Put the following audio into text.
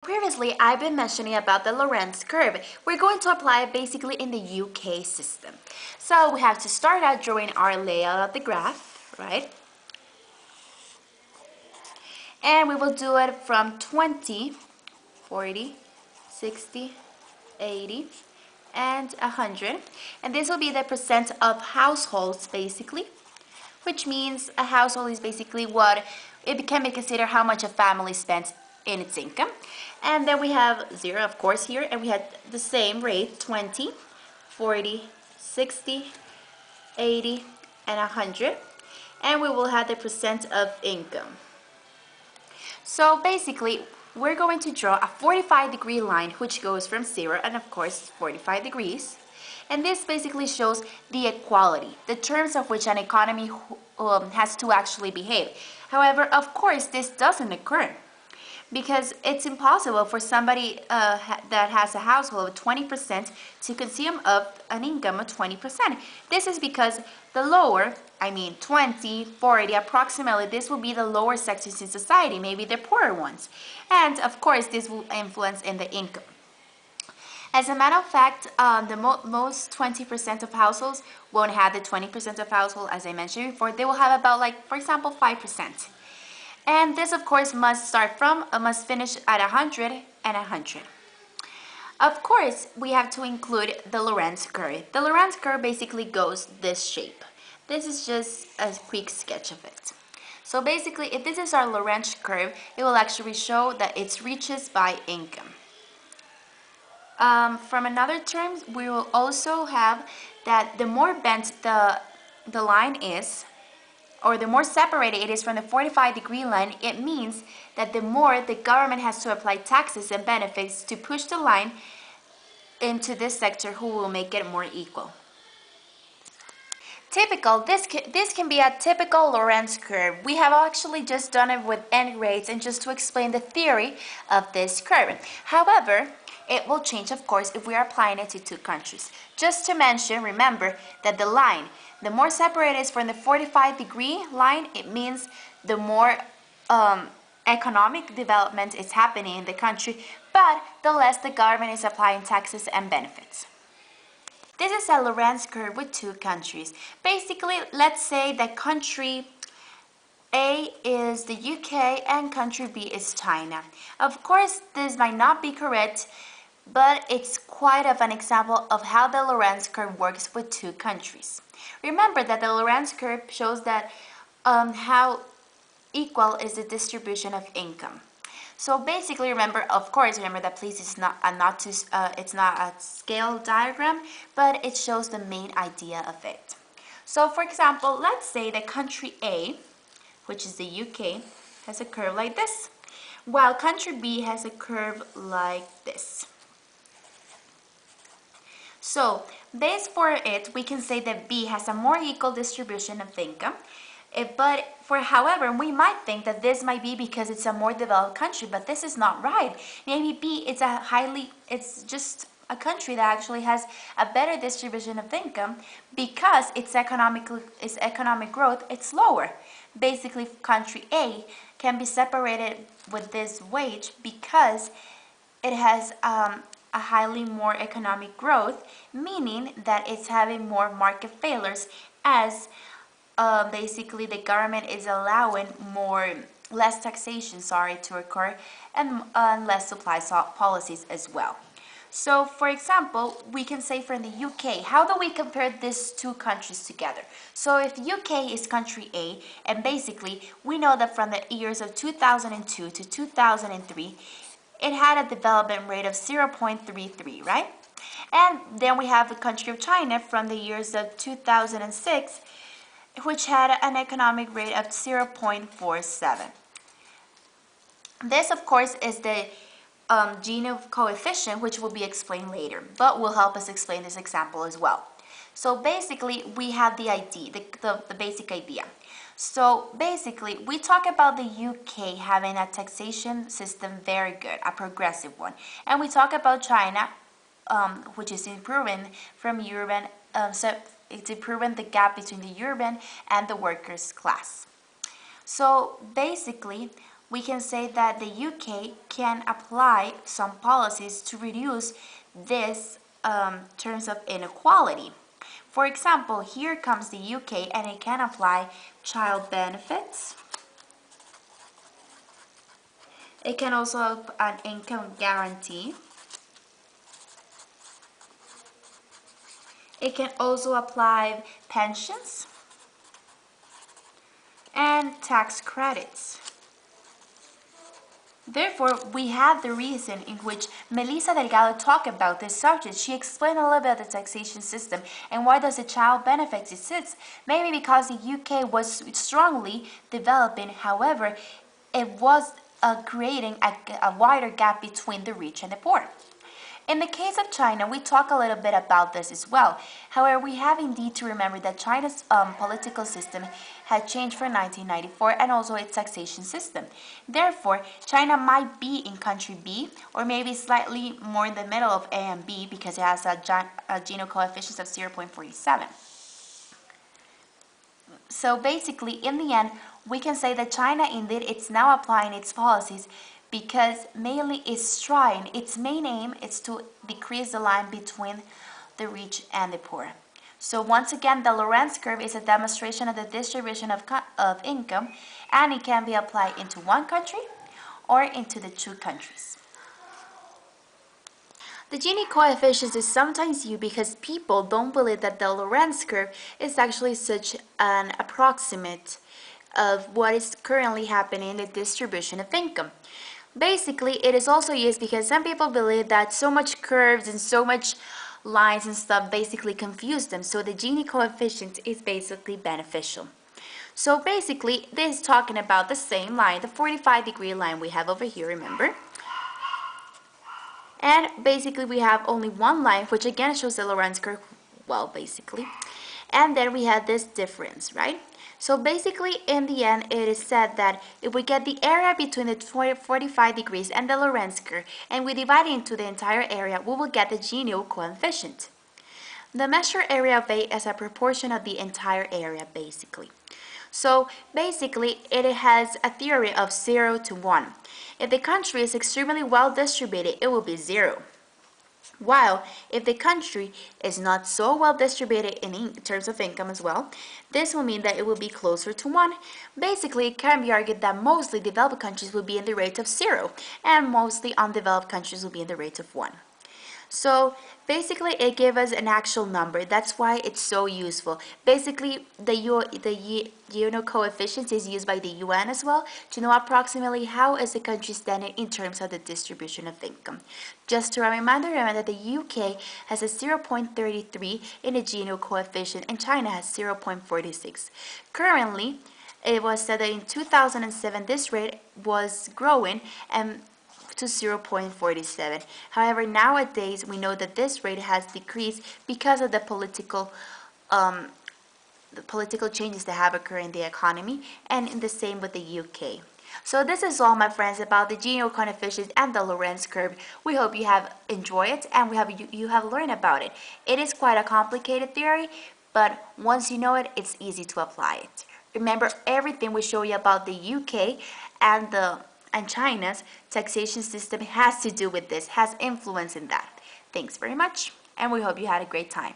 Previously, I've been mentioning about the Lorenz curve. We're going to apply it basically in the UK system. So we have to start out drawing our layout of the graph, right? And we will do it from 20, 40, 60, 80, and 100. And this will be the percent of households basically, which means a household is basically what it can be considered how much a family spends in its income. And then we have 0 of course here, and we had the same rate 20, 40, 60, 80, and 100, and we will have the percent of income. So basically we're going to draw a 45-degree line which goes from 0 and of course 45 degrees. And this basically shows the equality, the terms of which an economy has to actually behave. However, of course, this doesn't occur because it's impossible for somebody that has a household of 20% to consume of an income of 20%. This is because the lower, 20, 40, approximately, this will be the lower sectors in society, maybe the poorer ones. And of course, this will influence in the income. As a matter of fact, the most 20% of households won't have the 20% of household, as I mentioned before. They will have about, like, for example, 5%. And this, of course, must finish at 100 and 100. Of course, we have to include the Lorenz curve. The Lorenz curve basically goes this shape. This is just a quick sketch of it. So basically, if this is our Lorenz curve, it will actually show that it's reaches by income. From another term, we will also have that the more bent the line is, or the more separated it is from the 45-degree line, it means that the more the government has to apply taxes and benefits to push the line into this sector who will make it more equal. This can be a typical Lorenz curve. We have actually just done it with n rates and just to explain the theory of this curve. However, it will change, of course, if we are applying it to two countries. Just to mention, remember that the more separated it is from the 45-degree line, it means the more economic development is happening in the country, but the less the government is applying taxes and benefits. This is a Lorenz curve with two countries. Basically, let's say that country A is the UK and country B is China. Of course, this might not be correct, but it's quite of an example of how the Lorenz curve works with two countries. Remember that the Lorenz curve shows that how equal is the distribution of income. So basically, remember that please it's not a scale diagram, but it shows the main idea of it. So for example, let's say that country A, which is the UK, has a curve like this, while country B has a curve like this. So, based for it, we can say that B has a more equal distribution of income. However, we might think that this might be because it's a more developed country, but this is not right. Maybe B is it's just a country that actually has a better distribution of income because its economic growth is lower. Basically, country A can be separated with this wage because it has a highly more economic growth, meaning that it's having more market failures as basically the government is allowing less taxation to occur and less supply policies as well. So for example, we can say from the UK, how do we compare these two countries together? So if UK is country A, and basically we know that from the years of 2002 to 2003, it had a development rate of 0.33, right? And then we have the country of China from the years of 2006, which had an economic rate of 0.47. This, of course, is the Gini coefficient, which will be explained later, but will help us explain this example as well. So basically, we have the basic idea. So basically, we talk about the UK having a taxation system very good, a progressive one. And we talk about China, which is improving from urban, it's improving the gap between the urban and the workers' class. So basically, we can say that the UK can apply some policies to reduce this terms of inequality. For example, here comes the UK and it can apply child benefits. It can also have an income guarantee. It can also apply pensions and tax credits. Therefore, we have the reason in which Melissa Delgado talked about this subject. She explained a little bit the taxation system and why does the child benefits exist. Maybe because the UK was strongly developing, however, it was creating a wider gap between the rich and the poor. In the case of China, we talk a little bit about this as well. However, we have indeed to remember that China's political system had changed from 1994 and also its taxation system. Therefore, China might be in country B or maybe slightly more in the middle of A and B because it has a Gini coefficient of 0.47. So basically, in the end, we can say that China indeed it's now applying its policies because mainly its main aim is to decrease the line between the rich and the poor. So once again, the Lorenz curve is a demonstration of the distribution of income, and it can be applied into one country or into the two countries. The Gini coefficient is sometimes used because people don't believe that the Lorenz curve is actually such an approximate of what is currently happening in the distribution of income. Basically, it is also used because some people believe that so much curves and so much lines and stuff basically confuse them. So the Gini coefficient is basically beneficial. So basically, this is talking about the same line, the 45-degree line we have over here, remember? And basically, we have only one line, which again shows the Lorenz curve, well, basically. And then we have this difference, right? So basically, in the end, it is said that if we get the area between the 45 degrees and the Lorenz curve, and we divide it into the entire area, we will get the Gini coefficient. The measured area of A is a proportion of the entire area, basically. So basically, it has a theory of 0 to 1. If the country is extremely well distributed, it will be 0. While if the country is not so well distributed in terms of income as well, this will mean that it will be closer to 1. Basically, it can be argued that mostly developed countries will be in the rate of 0, and mostly undeveloped countries will be in the rate of 1. So basically, it gives us an actual number. That's why it's so useful. Basically, the Gini coefficient is used by the UN as well to know approximately how is the country standing in terms of the distribution of income. Just a reminder, remember that the UK has a 0.33 in the Gini coefficient and China has 0.46. Currently, it was said that in 2007 this rate was growing and to 0.47. However, nowadays we know that this rate has decreased because of the political changes that have occurred in the economy, and the same with the UK. So this is all, my friends, about the Gini coefficient and the Lorenz curve. We hope you have enjoyed it and you have learned about it. It is quite a complicated theory, but once you know it, it's easy to apply it. Remember, everything we show you about the UK and China's taxation system has to do with this, has influence in that. Thanks very much, and we hope you had a great time.